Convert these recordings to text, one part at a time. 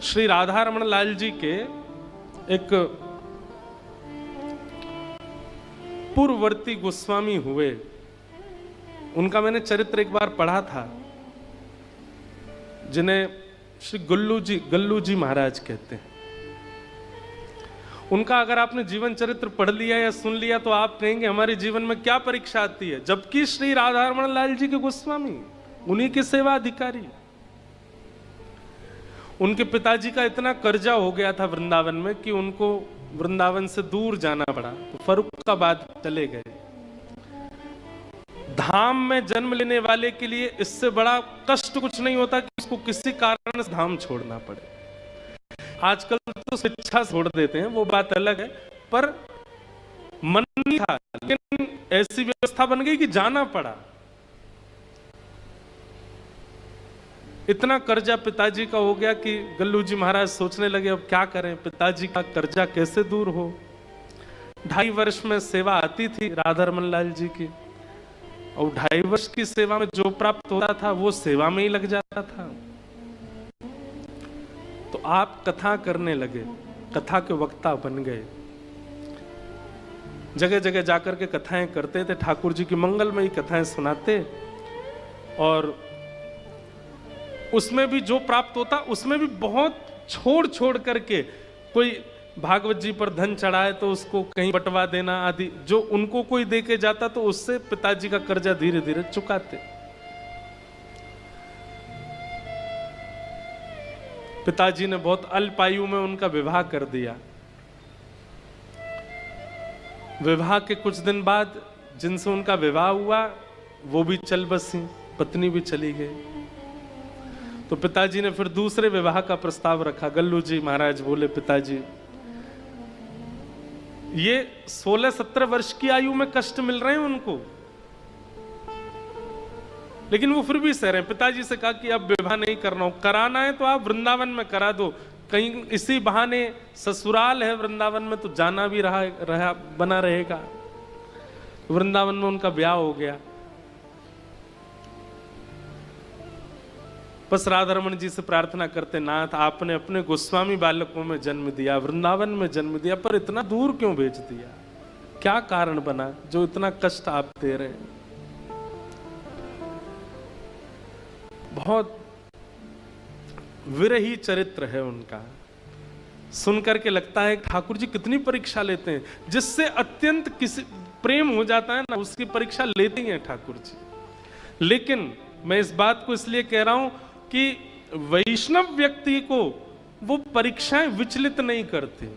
श्री राधा रमन लाल जी के एक पूर्ववर्ती गोस्वामी हुए, उनका मैंने चरित्र एक बार पढ़ा था, जिन्हें श्री गल्लू जी महाराज कहते हैं। उनका अगर आपने जीवन चरित्र पढ़ लिया या सुन लिया तो आप कहेंगे हमारे जीवन में क्या परीक्षा आती है, जबकि श्री राधा रमन लाल जी के गोस्वामी, उन्हीं के सेवा अधिकारी। उनके पिताजी का इतना कर्जा हो गया था वृंदावन में कि उनको वृंदावन से दूर जाना पड़ा, तो फर्रुखाबाद चले गए। धाम में जन्म लेने वाले के लिए इससे बड़ा कष्ट कुछ नहीं होता कि उसको किसी कारण से धाम छोड़ना पड़े। आजकल तो शिक्षा छोड़ देते हैं, वो बात अलग है, पर मन नहीं था, लेकिन ऐसी व्यवस्था बन गई कि जाना पड़ा। इतना कर्जा पिताजी का हो गया कि गल्लू जी महाराज सोचने लगे अब क्या करें, पिताजी का कर्जा कैसे दूर हो। 2.5 वर्ष में सेवा आती थी राधा रमन लाल जी की, और 2.5 वर्ष की सेवा में जो प्राप्त होता था वो सेवा में ही लग जाता था। तो आप कथा करने लगे, कथा के वक्ता बन गए, जगह जगह जाकर के कथाएं करते थे, ठाकुर जी की मंगलमयी कथाएं सुनाते, और उसमें भी जो प्राप्त होता उसमें भी बहुत छोड़ छोड़ करके, कोई भागवत जी पर धन चढ़ाए तो उसको कहीं बंटवा देना आदि, जो उनको कोई दे के जाता तो उससे पिताजी का कर्जा धीरे धीरे चुकाते। पिताजी ने बहुत अल्प आयु में उनका विवाह कर दिया। विवाह के कुछ दिन बाद जिनसे उनका विवाह हुआ वो भी चल बसी, पत्नी भी चली गई। तो पिताजी ने फिर दूसरे विवाह का प्रस्ताव रखा। गल्लू जी महाराज बोले, पिताजी ये 16-17 वर्ष की आयु में कष्ट मिल रहे हैं उनको, लेकिन वो फिर भी सह रहे हैं। पिताजी से कहा कि अब विवाह नहीं करना हो, कराना है तो आप वृंदावन में करा दो, कहीं इसी बहाने ससुराल है वृंदावन में तो जाना भी रहा बना रहेगा। वृंदावन में उनका ब्याह हो गया। बस राधा रमन जी से प्रार्थना करते, नाथ आपने अपने गोस्वामी बालकों में जन्म दिया, वृंदावन में जन्म दिया, पर इतना दूर क्यों भेज दिया, क्या कारण बना जो इतना कष्ट आप दे रहे हैं। बहुत विरही चरित्र है उनका, सुनकर के लगता है ठाकुर जी कितनी परीक्षा लेते हैं, जिससे अत्यंत किसी प्रेम हो जाता है ना उसकी परीक्षा लेते ही हैं ठाकुर जी। लेकिन मैं इस बात को इसलिए कह रहा हूं कि वैष्णव व्यक्ति को वो परीक्षाएं विचलित नहीं करती,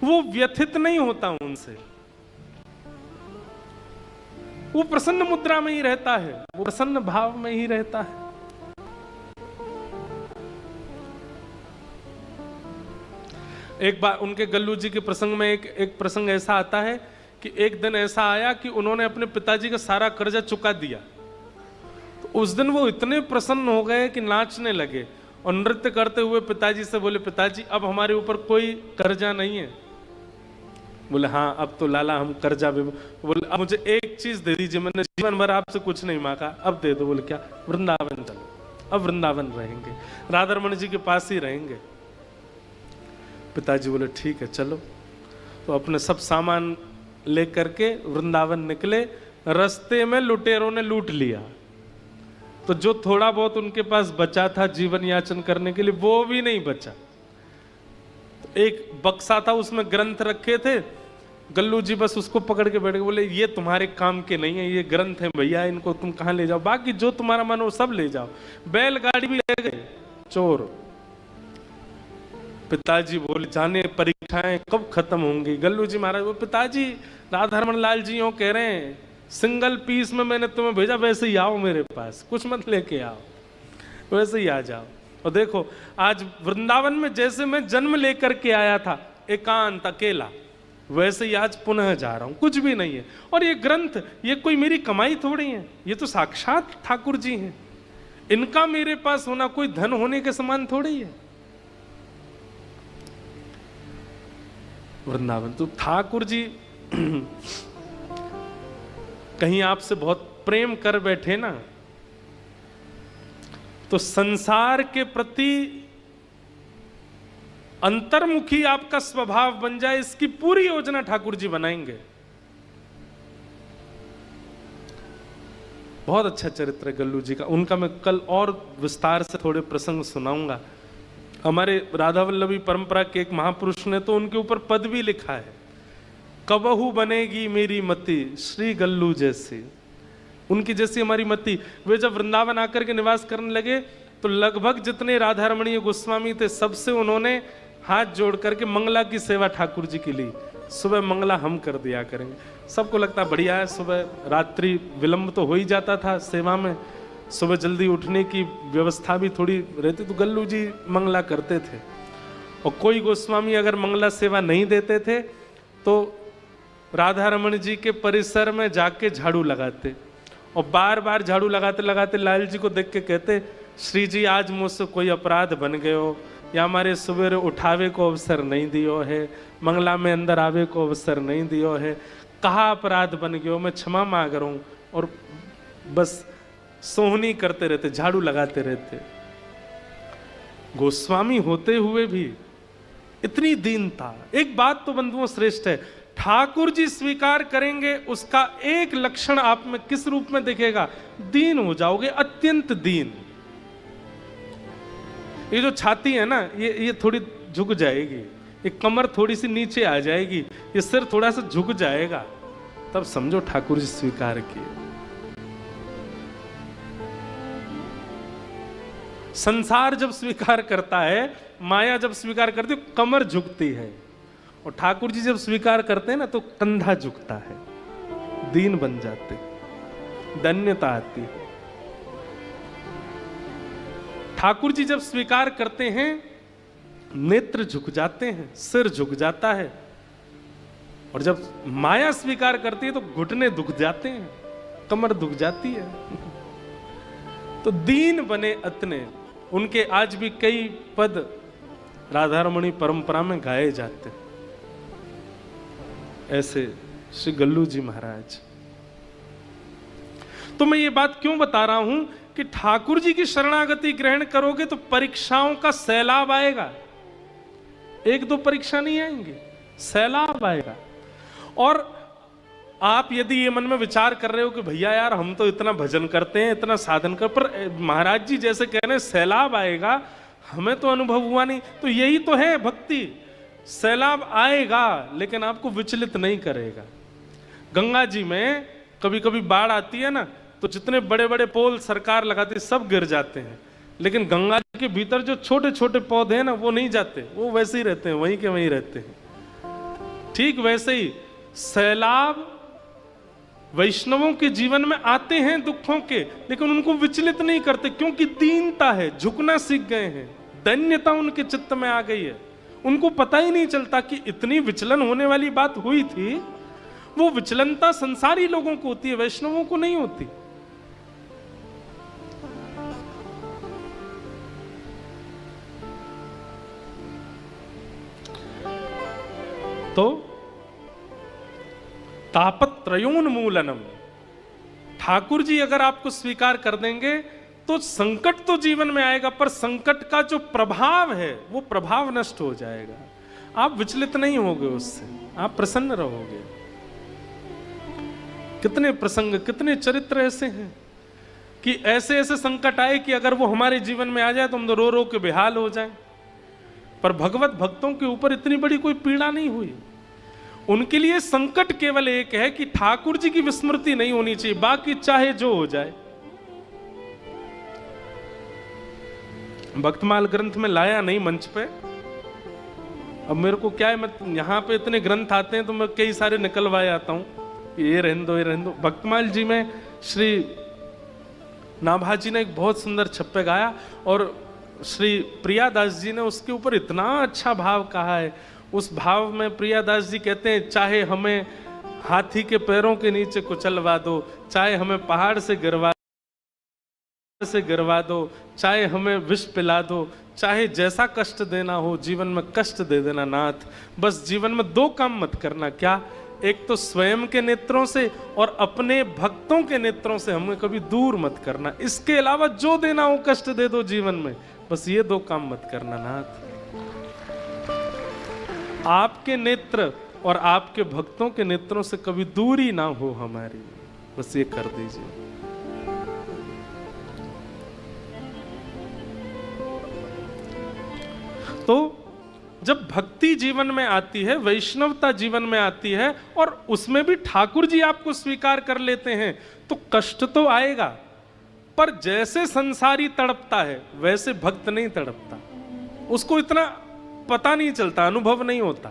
वो व्यथित नहीं होता उनसे, वो प्रसन्न मुद्रा में ही रहता है, वो प्रसन्न भाव में ही रहता है। एक बार उनके गल्लू जी के प्रसंग में एक प्रसंग ऐसा आता है कि एक दिन ऐसा आया कि उन्होंने अपने पिताजी का सारा कर्जा चुका दिया। तो उस दिन वो इतने प्रसन्न हो गए कि नाचने लगे और नृत्य करते हुए पिताजी से बोले, पिताजी अब हमारे ऊपर कोई कर्जा नहीं है। बोले हाँ अब तो लाला हम कर्जा भी। बोले अब मुझे एक चीज दे दीजिए, मैंने जीवन भर आपसे कुछ नहीं मांगा, अब दे दो। बोले क्या? वृंदावन चलो, अब वृंदावन रहेंगे, राधा रमन जी के पास ही रहेंगे। पिताजी बोले ठीक है चलो। तो अपने सब सामान लेकर के वृंदावन निकले। रास्ते में लुटेरों ने लूट लिया, तो जो थोड़ा बहुत उनके पास बचा था जीवन याचन करने के लिए वो भी नहीं बचा। तो एक बक्सा था उसमें ग्रंथ रखे थे, गल्लू जी बस उसको पकड़ के बैठ गए। बोले ये तुम्हारे काम के नहीं है, ये ग्रंथ है भैया, इनको तुम कहाँ ले जाओ, बाकी जो तुम्हारा मन हो सब ले जाओ। बैलगाड़ी भी ले गए चोर। पिताजी बोले जाने परीक्षाएं कब खत्म होंगी। गल्लू जी महाराज वो पिताजी राधा रमन लाल जी यूं कह रहे हैं, सिंगल पीस में मैंने तुम्हें भेजा, वैसे ही आओ मेरे पास, कुछ मत लेके आओ, वैसे ही आ जाओ। और देखो आज वृंदावन में जैसे मैं जन्म लेकर के आया था एकांत अकेला, वैसे ही आज पुनः जा रहा हूं, कुछ भी नहीं है। और ये ग्रंथ ये कोई मेरी कमाई थोड़ी है, ये तो साक्षात ठाकुर जी हैं, इनका मेरे पास होना कोई धन होने के समान थोड़ी है। वृंदावन तो ठाकुर जी कहीं आपसे बहुत प्रेम कर बैठे ना, तो संसार के प्रति अंतर्मुखी आपका स्वभाव बन जाए, इसकी पूरी योजना ठाकुर जी बनाएंगे। बहुत अच्छा चरित्र है गल्लू जी का, उनका मैं कल और विस्तार से थोड़े प्रसंग सुनाऊंगा। हमारे राधा वल्लभी परंपरा के एक महापुरुष ने तो उनके ऊपर पद भी लिखा है, कबहू बनेगी मेरी मति श्री गल्लू जैसी, उनकी जैसी हमारी मति। वे जब वृंदावन आकर के निवास करने लगे तो लगभग जितने राधा रमणीय गोस्वामी थे सबसे उन्होंने हाथ जोड़ करके मंगला की सेवा ठाकुर जी की ली। सुबह मंगला हम कर दिया करेंगे, सबको लगता बढ़िया है, सुबह रात्रि विलंब तो हो ही जाता था सेवा में, सुबह जल्दी उठने की व्यवस्था भी थोड़ी रहती, तो गल्लू जी मंगला करते थे। और कोई गोस्वामी अगर मंगला सेवा नहीं देते थे तो राधा रमण जी के परिसर में जाके झाड़ू लगाते, और बार बार झाड़ू लगाते लगाते लाल जी को देख के कहते, श्री जी आज मुझसे कोई अपराध बन गए हो, या हमारे सवेरे उठावे को अवसर नहीं दियो है, मंगला में अंदर आवे को अवसर नहीं दियो है, कहा अपराध बन गयो, मैं क्षमा मांग रहा हूँ। और बस सोहनी करते रहते, झाड़ू लगाते रहते। गोस्वामी होते हुए भी इतनी दीनता। एक बात तो बंधुओं श्रेष्ठ है, ठाकुर जी स्वीकार करेंगे उसका एक लक्षण आप में किस रूप में दिखेगा, दीन हो जाओगे, अत्यंत दीन। ये जो छाती है ना, ये थोड़ी झुक जाएगी, ये कमर थोड़ी सी नीचे आ जाएगी, ये सिर थोड़ा सा झुक जाएगा, तब समझो ठाकुर जी स्वीकार किए। संसार जब स्वीकार करता है, माया जब स्वीकार करती है, कमर झुकती है, और ठाकुर जी जब स्वीकार करते हैं ना तो कंधा झुकता है, दीन बन जाते, धन्यता आती है। ठाकुर जी जब स्वीकार करते हैं, नेत्र झुक जाते हैं, सिर झुक जाता है, और जब माया स्वीकार करती है तो घुटने दुख जाते हैं, कमर दुख जाती है। तो दीन बने अतने, उनके आज भी कई पद राधा रमणी परंपरा में गाए जाते हैं। ऐसे श्री गल्लू जी महाराज। तो मैं ये बात क्यों बता रहा हूं कि ठाकुर जी की शरणागति ग्रहण करोगे तो परीक्षाओं का सैलाब आएगा, एक दो परीक्षा नहीं आएंगी, सैलाब आएगा। और आप यदि ये मन में विचार कर रहे हो कि भैया यार हम तो इतना भजन करते हैं, इतना साधन कर, पर महाराज जी जैसे कह रहे हैं सैलाब आएगा, हमें तो अनुभव हुआ नहीं, तो यही तो है भक्ति। सैलाब आएगा लेकिन आपको विचलित नहीं करेगा। गंगा जी में कभी कभी बाढ़ आती है ना, तो जितने बड़े बड़े पोल सरकार लगाती है सब गिर जाते हैं, लेकिन गंगा जी के भीतर जो छोटे छोटे पौधे हैं ना वो नहीं जाते, वो वैसे ही रहते हैं, वहीं के वहीं रहते हैं। ठीक वैसे ही सैलाब वैष्णवों के जीवन में आते हैं दुखों के, लेकिन उनको विचलित नहीं करते, क्योंकि दीनता है, झुकना सीख गए हैं, धन्यता उनके चित्त में आ गई है। उनको पता ही नहीं चलता कि इतनी विचलन होने वाली बात हुई थी। वो विचलनता संसारी लोगों को होती है, वैष्णवों को नहीं होती। तो तापत्रयोन्मूलनम, ठाकुर जी अगर आपको स्वीकार कर देंगे तो संकट तो जीवन में आएगा, पर संकट का जो प्रभाव है वो प्रभाव नष्ट हो जाएगा। आप विचलित नहीं होगे उससे, आप प्रसन्न रहोगे। कितने प्रसंग, कितने चरित्र ऐसे हैं कि ऐसे ऐसे संकट आए कि अगर वो हमारे जीवन में आ जाए तो हम तो रो रो के बेहाल हो जाएं, पर भगवत भक्तों के ऊपर इतनी बड़ी कोई पीड़ा नहीं हुई। उनके लिए संकट केवल एक है कि ठाकुर जी की विस्मृति नहीं होनी चाहिए, बाकी चाहे जो हो जाए। भक्तमाल ग्रंथ में लाया नहीं मंच पे, अब मेरे को क्या है, मैं यहाँ पे इतने ग्रंथ आते हैं तो मैं कई सारे निकलवाए आता हूँ, ये रहने दो, ये रहने दो। भक्तमाल जी में श्री नाभा जी ने एक बहुत सुंदर छप्पे गाया, और श्री प्रियादास जी ने उसके ऊपर इतना अच्छा भाव कहा है। उस भाव में प्रियादास जी कहते हैं, चाहे हमें हाथी के पैरों के नीचे कुचलवा दो, चाहे हमें पहाड़ से गिरवा दो, चाहे हमें विष पिला दो, चाहे जैसा कष्ट देना हो जीवन में कष्ट दे देना नाथ, बस जीवन में दो काम मत करना। क्या? एक तो स्वयं के नेत्रों से और अपने भक्तों के नेत्रों से हमें कभी दूर मत करना। इसके अलावा जो देना हो कष्ट दे दो जीवन में, बस ये दो काम मत करना नाथ। आपके नेत्र और आपके भक्तों के नेत्रों से कभी दूरी ना हो हमारी, बस ये कर दीजिए। तो जब भक्ति जीवन में आती है, वैष्णवता जीवन में आती है, और उसमें भी ठाकुर जी आपको स्वीकार कर लेते हैं, तो कष्ट तो आएगा, पर जैसे संसारी तड़पता है वैसे भक्त नहीं तड़पता। उसको इतना पता नहीं चलता, अनुभव नहीं होता।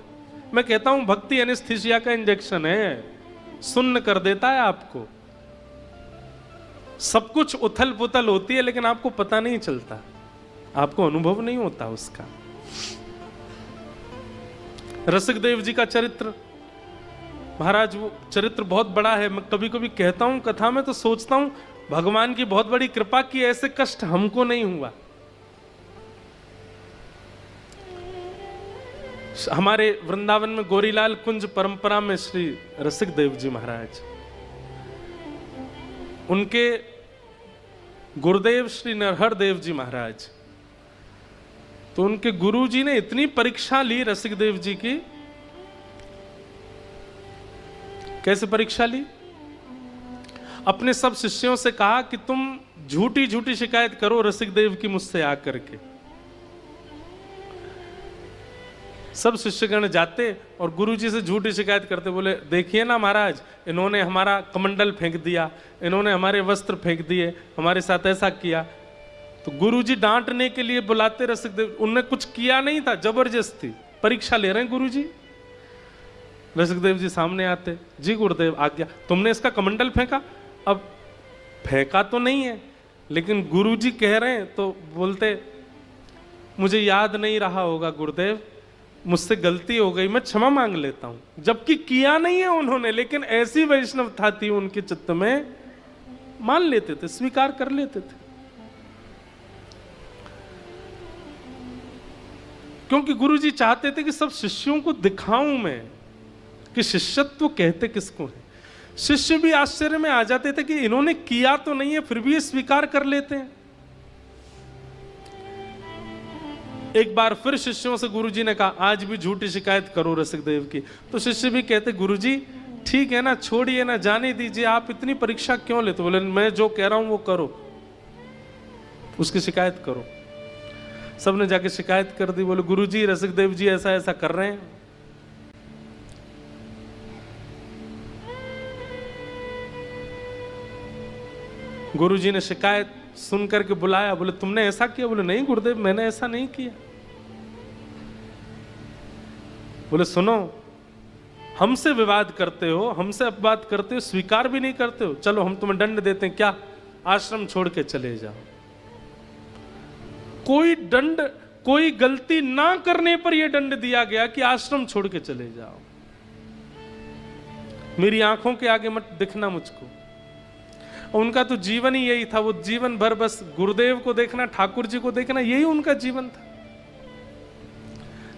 मैं कहता हूं भक्ति एनेस्थीसिया का इंजेक्शन है, सुन्न कर देता है आपको। सब कुछ उथल पुथल होती है लेकिन आपको पता नहीं चलता, आपको अनुभव नहीं होता उसका। रसिक देव जी का चरित्र, महाराज वो चरित्र बहुत बड़ा है। मैं कभी कभी कहता हूं कथा में तो सोचता हूं भगवान की बहुत बड़ी कृपा की ऐसे कष्ट हमको नहीं हुआ। हमारे वृंदावन में गोरीलाल कुंज परंपरा में श्री रसिक देव जी महाराज, उनके गुरुदेव श्री नरहर देव जी महाराज, तो उनके गुरु जी ने इतनी परीक्षा ली रसिक देव जी की। कैसे परीक्षा ली? अपने सब शिष्यों से कहा कि तुम झूठी झूठी शिकायत करो रसिक देव की मुझसे आकर के। सब शिष्यगण जाते और गुरु जी से झूठी शिकायत करते, बोले देखिए ना महाराज, इन्होंने हमारा कमंडल फेंक दिया, इन्होंने हमारे वस्त्र फेंक दिए, हमारे साथ ऐसा किया। तो गुरुजी डांटने के लिए बुलाते रसिक देव, उनने कुछ किया नहीं था, जबरदस्ती परीक्षा ले रहे हैं गुरुजी। रसिक देव जी सामने आते, जी गुरुदेव आज्ञा, तुमने इसका कमंडल फेंका? अब फेंका तो नहीं है लेकिन गुरुजी कह रहे हैं, तो बोलते मुझे याद नहीं रहा होगा गुरुदेव, मुझसे गलती हो गई, मैं क्षमा मांग लेता हूं। जबकि किया नहीं है उन्होंने, लेकिन ऐसी वैष्णवता थी उनके चित्त में, मान लेते थे, स्वीकार कर लेते थे। क्योंकि गुरुजी चाहते थे कि सब शिष्यों को दिखाऊं मैं कि शिष्यत्व कहते किसको है। शिष्य भी आश्चर्य में आ जाते थे कि इन्होंने किया तो नहीं है फिर भी ये स्वीकार कर लेते हैं। एक बार फिर शिष्यों से गुरुजी ने कहा आज भी झूठी शिकायत करो रसिक देव की। तो शिष्य भी कहते गुरुजी ठीक है ना, छोड़िए ना, जाने दीजिए, आप इतनी परीक्षा क्यों लेते? बोले मैं जो कह रहा हूं वो करो, उसकी शिकायत करो। सबने जाके शिकायत कर दी, बोले गुरुजी रसिक देव जी ऐसा ऐसा कर रहे हैं। गुरुजी ने शिकायत सुन करके बुलाया, बोले तुमने ऐसा किया? बोले नहीं गुरुदेव मैंने ऐसा नहीं किया। बोले सुनो, हमसे विवाद करते हो, हमसे अपवाद करते हो, स्वीकार भी नहीं करते हो, चलो हम तुम्हें दंड देते हैं, क्या आश्रम छोड़ के चले जाओ। कोई दंड, कोई गलती ना करने पर यह दंड दिया गया कि आश्रम छोड़ के चले जाओ, मेरी आंखों के आगे मत दिखना मुझको। उनका तो जीवन ही यही था, वो जीवन भर बस गुरुदेव को देखना, ठाकुर जी को देखना, यही उनका जीवन था।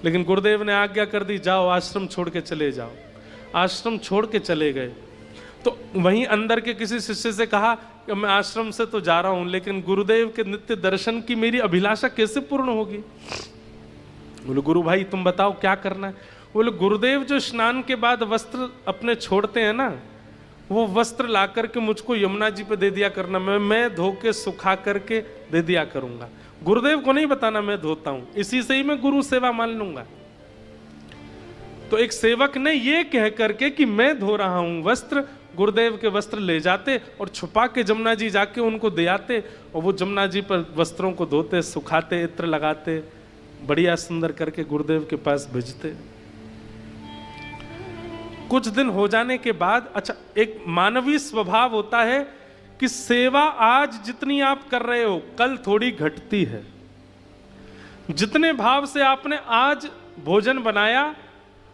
लेकिन गुरुदेव ने आज्ञा कर दी जाओ आश्रम छोड़ के चले जाओ। आश्रम छोड़ के चले गए। तो वहीं अंदर के किसी शिष्य से कहा कि मैं आश्रम से तो जा रहा हूं लेकिन गुरुदेव के नित्य दर्शन की मेरी अभिलाषा कैसे पूर्ण होगी? बोले गुरु भाई तुम बताओ क्या करना है? बोले गुरुदेव जो स्नान के बाद वस्त्र अपने छोड़ते हैं ना, वो वस्त्र ला करके मुझको यमुना जी पे दे दिया करना, मैं धो के सुखा करके दे दिया करूंगा। गुरुदेव को नहीं बताना मैं धोता हूं, इसी से ही मैं गुरु सेवा मान लूंगा। तो एक सेवक ने ये कह करके कि मैं धो रहा हूं वस्त्र, गुरुदेव के वस्त्र ले जाते और छुपा के जमुना जी जाके उनको दे आते, और वो जमुना जी पर वस्त्रों को धोते, सुखाते, इत्र लगाते, बढ़िया सुंदर करके गुरुदेव के पास भेजते। कुछ दिन हो जाने के बाद, अच्छा एक मानवीय स्वभाव होता है कि सेवा आज जितनी आप कर रहे हो कल थोड़ी घटती है। जितने भाव से आपने आज भोजन बनाया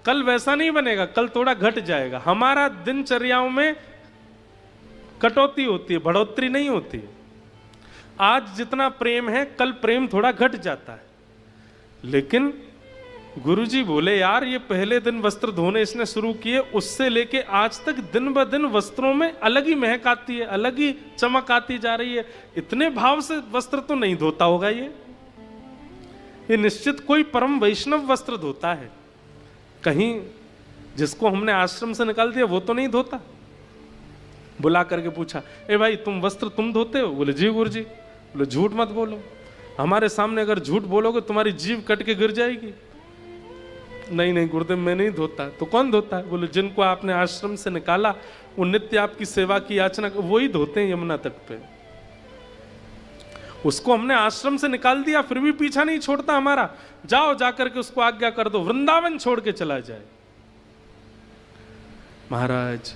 कल वैसा नहीं बनेगा, कल थोड़ा घट जाएगा। हमारा दिनचर्याओं में कटौती होती है, बढ़ोतरी नहीं होती है। आज जितना प्रेम है कल प्रेम थोड़ा घट जाता है। लेकिन गुरुजी बोले यार ये पहले दिन वस्त्र धोने इसने शुरू किए, उससे लेके आज तक दिन ब दिन वस्त्रों में अलग ही महक आती है, अलग ही चमक आती जा रही है। इतने भाव से वस्त्र तो नहीं धोता होगा ये निश्चित कोई परम वैष्णव वस्त्र धोता है। कहीं जिसको हमने आश्रम से निकाल दिया वो तो नहीं धोता? बुला करके पूछा, ए भाई तुम वस्त्र तुम धोते हो? बोले जी गुरुजी। बोले झूठ मत बोलो, हमारे सामने अगर झूठ बोलोगे तुम्हारी जीभ कट के गिर जाएगी। नहीं नहीं गुरुदेव मैं नहीं धोता। तो कौन धोता है? बोले जिनको आपने आश्रम से निकाला, वो नित्य आपकी सेवा की याचना, वही धोते हैं यमुना तट पे। उसको हमने आश्रम से निकाल दिया, फिर भी पीछा नहीं छोड़ता हमारा। जाओ जाकर के उसको आज्ञा कर दो वृंदावन छोड़ के चला जाए। महाराज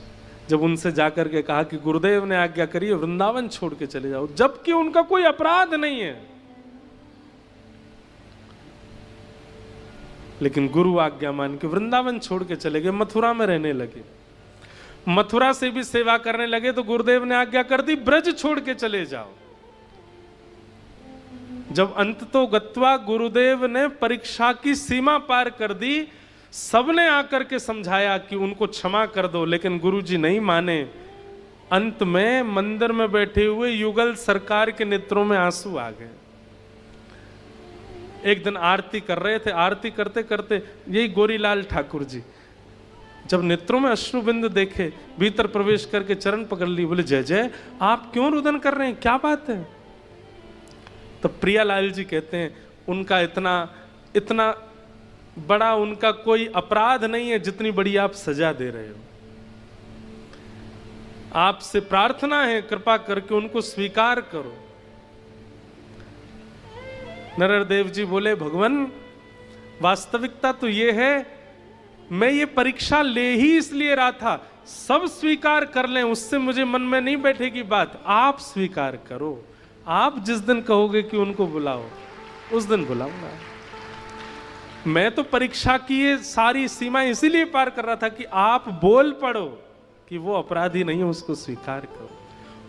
जब उनसे जाकर के कहा कि गुरुदेव ने आज्ञा करी है वृंदावन छोड़ के चले जाओ, जबकि उनका कोई अपराध नहीं है, लेकिन गुरु आज्ञा मान के वृंदावन छोड़ के चले गए, मथुरा में रहने लगे। मथुरा से भी सेवा करने लगे तो गुरुदेव ने आज्ञा कर दी ब्रज छोड़ के चले जाओ। जब अंत तो गत्वा गुरुदेव ने परीक्षा की सीमा पार कर दी, सबने आकर के समझाया कि उनको क्षमा कर दो, लेकिन गुरुजी नहीं माने। अंत में मंदिर में बैठे हुए युगल सरकार के नेत्रों में आंसू आ गए। एक दिन आरती कर रहे थे, आरती करते करते यही गोरीलाल ठाकुर जी जब नेत्रों में अश्रुबिंदु देखे, भीतर प्रवेश करके चरण पकड़ ली। बोले जय जय, आप क्यों रुदन कर रहे हैं, क्या बात है? तब प्रियालाल जी कहते हैं उनका इतना बड़ा उनका कोई अपराध नहीं है जितनी बड़ी आप सजा दे रहे हो। आपसे प्रार्थना है कृपा करके उनको स्वीकार करो। नरदेव जी बोले भगवान वास्तविकता तो ये है, मैं ये परीक्षा ले ही इसलिए रहा था, सब स्वीकार कर लें उससे मुझे मन में नहीं बैठेगी बात, आप स्वीकार करो। आप जिस दिन कहोगे कि उनको बुलाओ उस दिन बुलाऊंगा। मैं तो परीक्षा की ये सारी सीमाएं इसीलिए पार कर रहा था कि आप बोल पड़ो कि वो अपराधी नहीं है, उसको स्वीकार करो।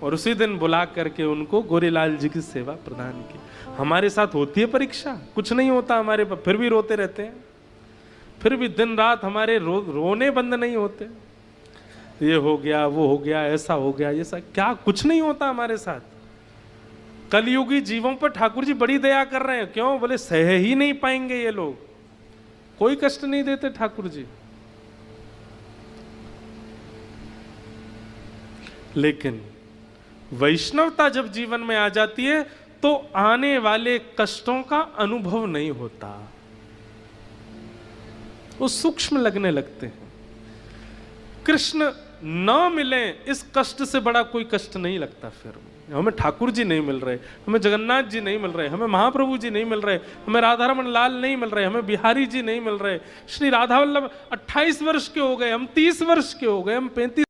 और उसी दिन बुला करके उनको गोरीलाल जी की सेवा प्रदान की। हमारे साथ होती है परीक्षा, कुछ नहीं होता हमारे पर, फिर भी रोते रहते हैं, फिर भी दिन रात हमारे रोने बंद नहीं होते। ये हो गया वो हो गया, ऐसा हो गया, ऐसा क्या कुछ नहीं होता हमारे साथ। कलयुगी जीवों पर ठाकुर जी बड़ी दया कर रहे हैं। क्यों? बोले सह ही नहीं पाएंगे ये लोग, कोई कष्ट नहीं देते ठाकुर जी। लेकिन वैष्णवता जब जीवन में आ जाती है तो आने वाले कष्टों का अनुभव नहीं होता, वो सूक्ष्म लगने लगते हैं। कृष्ण न मिले इस कष्ट से बड़ा कोई कष्ट नहीं लगता। फिर हमें ठाकुर जी नहीं मिल रहे, हमें जगन्नाथ जी नहीं मिल रहे, हमें महाप्रभु जी नहीं मिल रहे, हमें राधारमण लाल नहीं मिल रहे, हमें बिहारी जी नहीं मिल रहे। श्री राधा वल्लभ 28 वर्ष के हो गए, हम 30 वर्ष के हो गए, हम 35